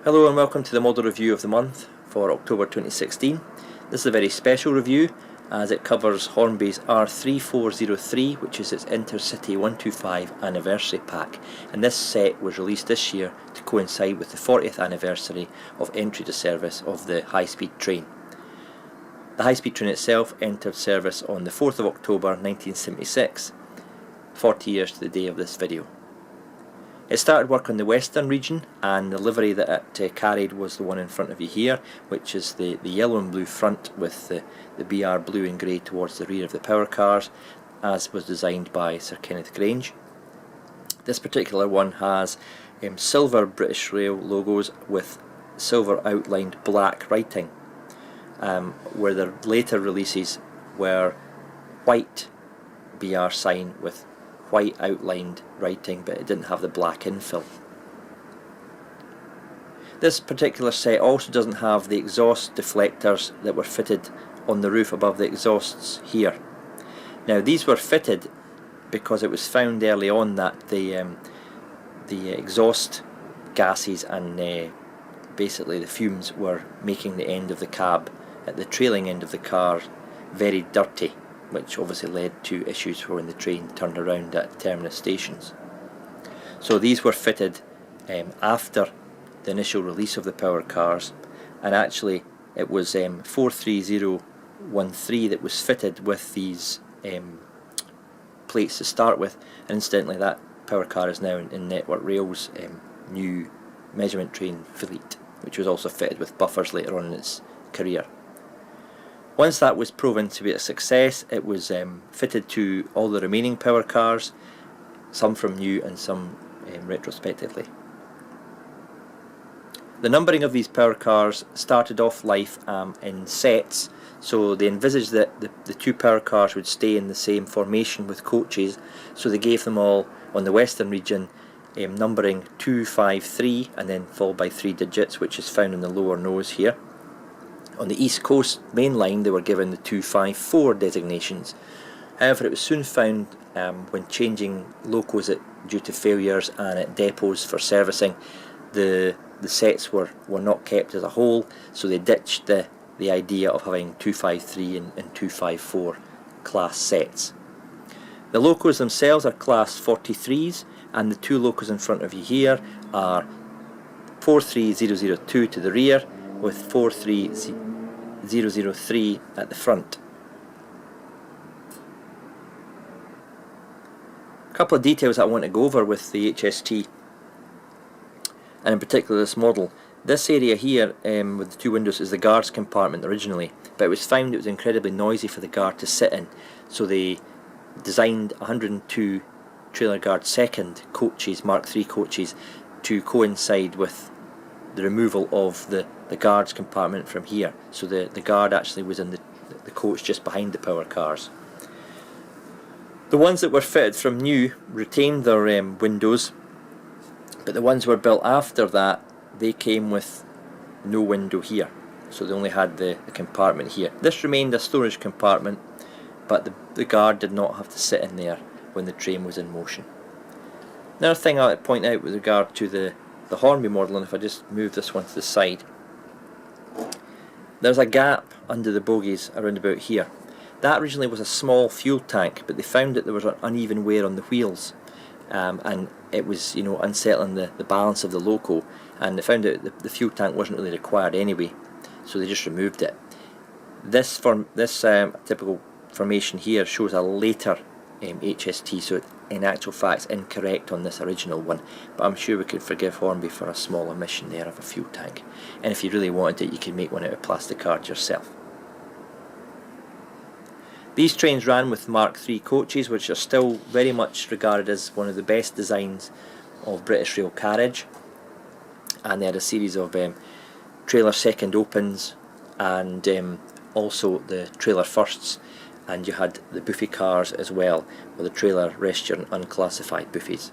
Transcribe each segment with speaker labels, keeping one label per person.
Speaker 1: Hello and welcome to the model review of the month for October 2016. This is a very special review as it covers Hornby's R3403, which is its Intercity 125 anniversary pack, and this set was released this year to coincide with the 40th anniversary of entry to service of the high-speed train. The high-speed train itself entered service on the 4th of October 1976, 40 years to the day of this video. It started work on the western region, and the livery that it carried was the one in front of you here, which is the yellow and blue front with the BR blue and grey towards the rear of the power cars, as was designed by Sir Kenneth Grange. This particular one has silver British Rail logos with silver outlined black writing, where the later releases were white BR sign with white outlined writing, but it didn't have the black infill. This particular set also doesn't have the exhaust deflectors that were fitted on the roof above the exhausts here. Now these were fitted because it was found early on that the exhaust gases and basically the fumes were making the end of the cab at the trailing end of the car very dirty, which obviously led to issues for when the train turned around at terminus stations. So these were fitted after the initial release of the power cars, and actually it was 43013 that was fitted with these plates to start with, and incidentally that power car is now in Network Rail's new measurement train fleet, which was also fitted with buffers later on in its career. Once that was proven to be a success, it was fitted to all the remaining power cars, some from new and some retrospectively. The numbering of these power cars started off life in sets, so they envisaged that the two power cars would stay in the same formation with coaches, so they gave them all on the western region numbering 253 and then followed by 3 digits, which is found in the lower nose here. On the East Coast main line they were given the 254 designations. However, it was soon found when changing locos due to failures and at depots for servicing, the sets were not kept as a whole, so they ditched the idea of having 253 and 254 class sets. The locos themselves are class 43s, and the two locos in front of you here are 43002 to the rear with 43003 at the front. A couple of details I want to go over with the HST, and in particular this model. This area here with the two windows is the guard's compartment originally, but it was found it was incredibly noisy for the guard to sit in, so they designed 102 trailer guard second coaches, Mark III coaches, to coincide with the removal of the guard's compartment from here, so the guard actually was in the coach just behind the power cars. The ones that were fitted from new retained their windows, but the ones were built after that, they came with no window here, so they only had the compartment here. This remained a storage compartment, but the guard did not have to sit in there when the train was in motion. Another thing I would point out with regard to the Hornby model, and if I just move this one to the side, there's a gap under the bogies around about here. That originally was a small fuel tank, but they found that there was an uneven wear on the wheels, and it was unsettling the balance of the loco, and they found out that the fuel tank wasn't really required anyway, so they just removed it. This typical formation here shows a later HST, so in actual fact it's incorrect on this original one, but I'm sure we could forgive Hornby for a small omission there of a fuel tank, and if you really wanted it you could make one out of plastic cards yourself. These trains ran with Mark III coaches, which are still very much regarded as one of the best designs of British rail carriage, and they had a series of trailer second opens and also the trailer firsts, and you had the buffet cars as well, with the trailer, resture and unclassified buffets.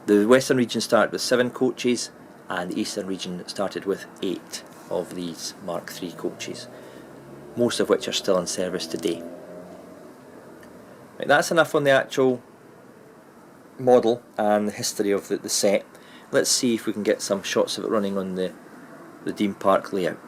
Speaker 1: The western region started with 7 coaches, and the eastern region started with 8 of these Mark III coaches, most of which are still in service today. Right, that's enough on the actual model and the history of the set. let's see if we can get some shots of it running on the Dean Park layout.